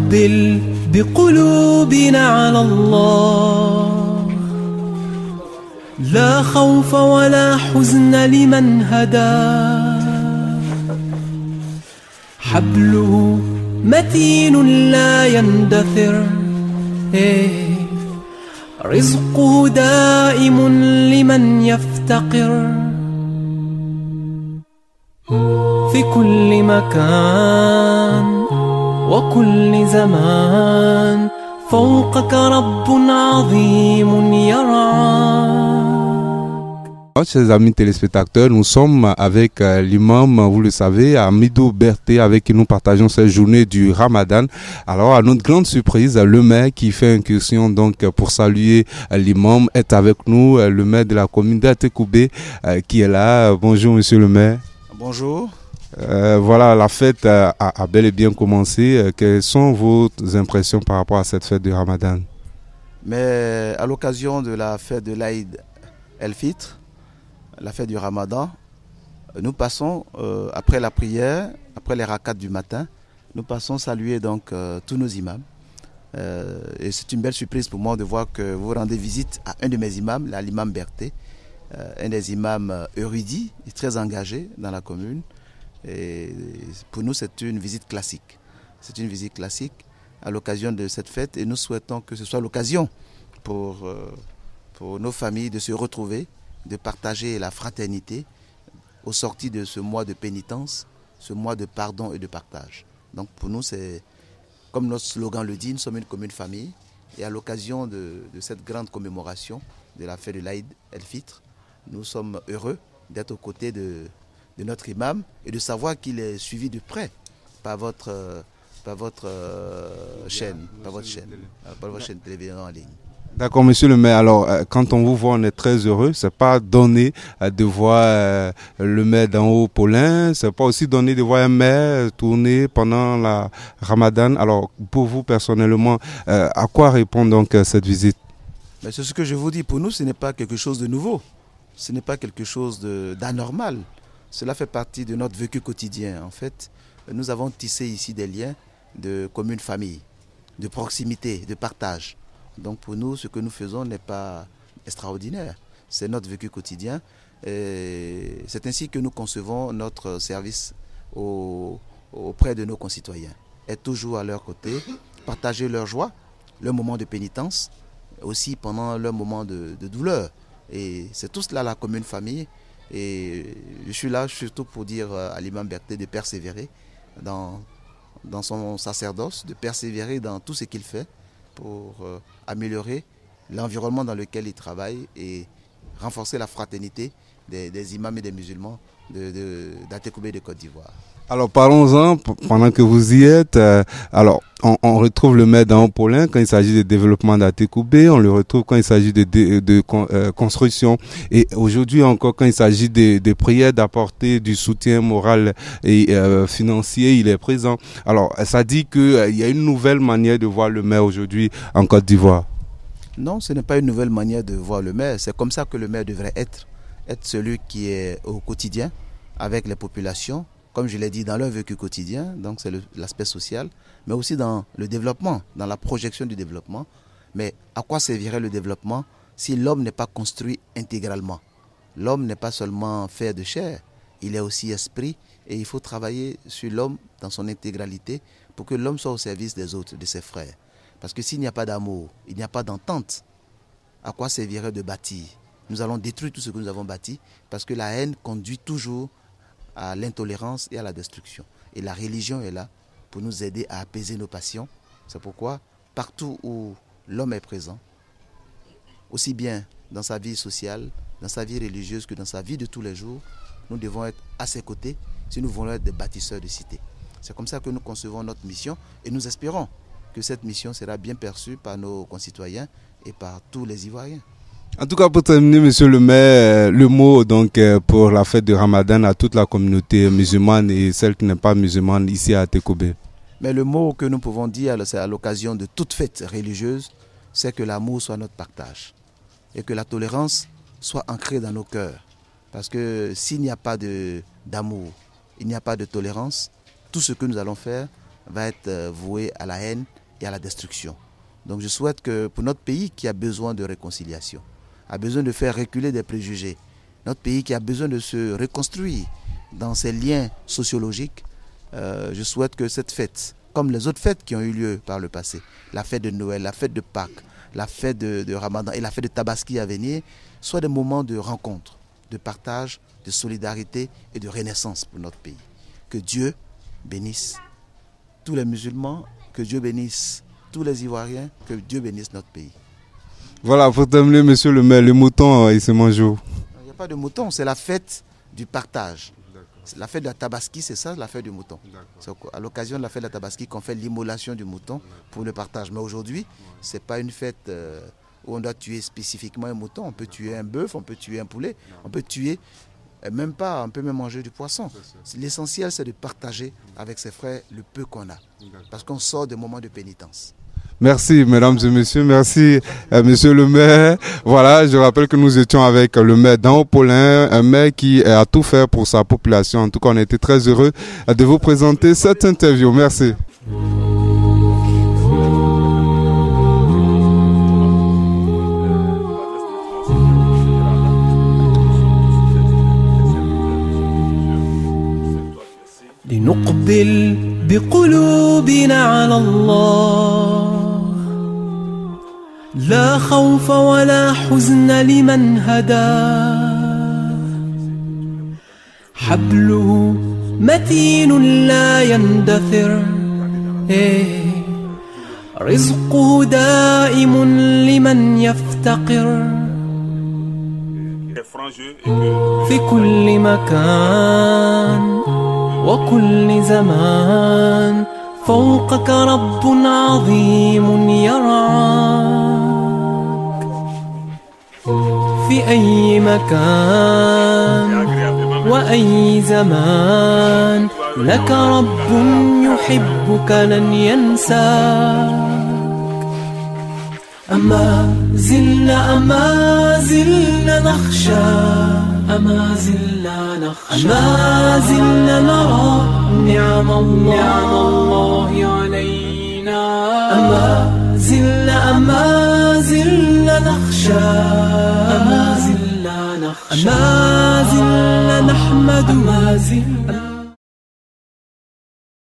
نقبل بقلوبنا على الله، لا خوف ولا حزن لمن هداه، حبله متين لا يندثر، رزقه دائم لمن يفتقر، في كل مكان وكل زمان فوقك رب عظيم يرعاك. Chers amis téléspectateurs, nous sommes avec l'imam, vous le savez, Hamidou Berté, avec qui nous partageons cette journée du Ramadan. Alors, à notre grande surprise, le maire qui fait incursion donc pour saluer l'imam est avec nous, le maire de la commune d'Atekoubé qui est là. Bonjour monsieur le maire. Bonjour. Voilà, la fête a bel et bien commencé. Quelles sont vos impressions par rapport à cette fête du Ramadan? Mais à l'occasion de la fête de l'Aïd el-Fitr, la fête du Ramadan, nous passons, après la prière, après les rakats du matin, nous passons saluer donc tous nos imams. Et c'est une belle surprise pour moi de voir que vous rendez visite à un de mes imams, l'imam Berté, un des imams érudits et très engagés dans la commune. Et pour nous, c'est une visite classique. C'est une visite classique à l'occasion de cette fête et nous souhaitons que ce soit l'occasion pour nos familles de se retrouver, de partager la fraternité au sorti de ce mois de pénitence, ce mois de pardon et de partage. Donc pour nous, c'est comme notre slogan le dit, nous sommes une commune famille et à l'occasion de cette grande commémoration de la fête de l'Aïd el-Fitr, nous sommes heureux d'être aux côtés de notre imam et de savoir qu'il est suivi de près par votre chaîne télévision en ligne. D'accord, monsieur le maire. Alors, quand on vous voit, on est très heureux. C'est pas donné de voir le maire d'en haut, Paulin. C'est pas aussi donné de voir un maire tourner pendant la Ramadan. Alors, pour vous personnellement, à quoi répond donc cette visite? Mais c'est ce que je vous dis. Pour nous, ce n'est pas quelque chose de nouveau. Ce n'est pas quelque chose d'anormal. Cela fait partie de notre vécu quotidien. En fait, nous avons tissé ici des liens de commune famille, de proximité, de partage. Donc pour nous, ce que nous faisons n'est pas extraordinaire. C'est notre vécu quotidien. C'est ainsi que nous concevons notre service auprès de nos concitoyens. Être toujours à leur côté, partager leur joie, leur moment de pénitence, aussi pendant leur moment de douleur. Et c'est tout cela la commune famille. Et je suis là surtout pour dire à l'imam Berté de persévérer dans son sacerdoce, de persévérer dans tout ce qu'il fait pour améliorer l'environnement dans lequel il travaille et renforcer la fraternité des imams et des musulmans d'Atekoubé de Côte d'Ivoire. Alors parlons-en, pendant que vous y êtes, alors on retrouve le maire d'en Paulin quand il s'agit de développement d'Atekoubé, on le retrouve quand il s'agit de construction et aujourd'hui encore quand il s'agit de prières, d'apporter du soutien moral et financier, il est présent. Alors ça dit qu'il y a une nouvelle manière de voir le maire aujourd'hui en Côte d'Ivoire. Non, ce n'est pas une nouvelle manière de voir le maire, c'est comme ça que le maire devrait être celui qui est au quotidien avec les populations, comme je l'ai dit, dans leur vécu quotidien, donc c'est l'aspect social, mais aussi dans le développement, dans la projection du développement. Mais à quoi servirait le développement si l'homme n'est pas construit intégralement? L'homme n'est pas seulement fait de chair, il est aussi esprit et il faut travailler sur l'homme dans son intégralité pour que l'homme soit au service des autres, de ses frères. Parce que s'il n'y a pas d'amour, il n'y a pas d'entente, à quoi servirait de bâtir? Nous allons détruire tout ce que nous avons bâti parce que la haine conduit toujours à l'intolérance et à la destruction. Et la religion est là pour nous aider à apaiser nos passions. C'est pourquoi partout où l'homme est présent, aussi bien dans sa vie sociale, dans sa vie religieuse que dans sa vie de tous les jours, nous devons être à ses côtés si nous voulons être des bâtisseurs de cités. C'est comme ça que nous concevons notre mission et nous espérons que cette mission sera bien perçue par nos concitoyens et par tous les Ivoiriens. En tout cas, pour terminer, monsieur le maire, le mot donc pour la fête de Ramadan à toute la communauté musulmane et celle qui n'est pas musulmane ici à Atekoubé. Mais le mot que nous pouvons dire à l'occasion de toute fête religieuse, c'est que l'amour soit notre partage et que la tolérance soit ancrée dans nos cœurs. Parce que s'il n'y a pas d'amour, il n'y a pas de tolérance, tout ce que nous allons faire va être voué à la haine et à la destruction. Donc je souhaite que pour notre pays qui a besoin de réconciliation, a besoin de faire reculer des préjugés, notre pays qui a besoin de se reconstruire dans ses liens sociologiques, je souhaite que cette fête, comme les autres fêtes qui ont eu lieu par le passé, la fête de Noël, la fête de Pâques, la fête de Ramadan et la fête de Tabaski à venir, soient des moments de rencontre, de partage, de solidarité et de renaissance pour notre pays. Que Dieu bénisse tous les musulmans, que Dieu bénisse tous les Ivoiriens, que Dieu bénisse notre pays. Voilà, pour terminer, monsieur le maire, le mouton, il se mange où? Il n'y a pas de mouton, c'est la fête du partage. La fête de la Tabaski, c'est ça, la fête du mouton. C'est à l'occasion de la fête de la Tabaski qu'on fait l'immolation du mouton pour le partage. Mais aujourd'hui, ce n'est pas une fête où on doit tuer spécifiquement un mouton. On peut tuer un bœuf, on peut tuer un poulet, on peut tuer, même pas, on peut même manger du poisson. L'essentiel, c'est de partager avec ses frères le peu qu'on a. Parce qu'on sort des moments de pénitence. Merci, mesdames et messieurs. Merci, monsieur le maire. Voilà, je rappelle que nous étions avec le maire d'An-Haut-Paulin, un maire qui a tout fait pour sa population. En tout cas, on a été très heureux de vous présenter cette interview. Merci. لنقبل بقلوبنا على الله لا خوف ولا حزن لمن هداه حبله متين لا يندثر رزقه دائم لمن يفتقر في كل مكان وكل زمان فوقك رب عظيم يرعاك في أي مكان وأي زمان لك رب يحبك لن ينساك أما زلنا نخشى أما زلنا نرى نعم الله علينا أما زلنا نخشى أما زلنا نحمد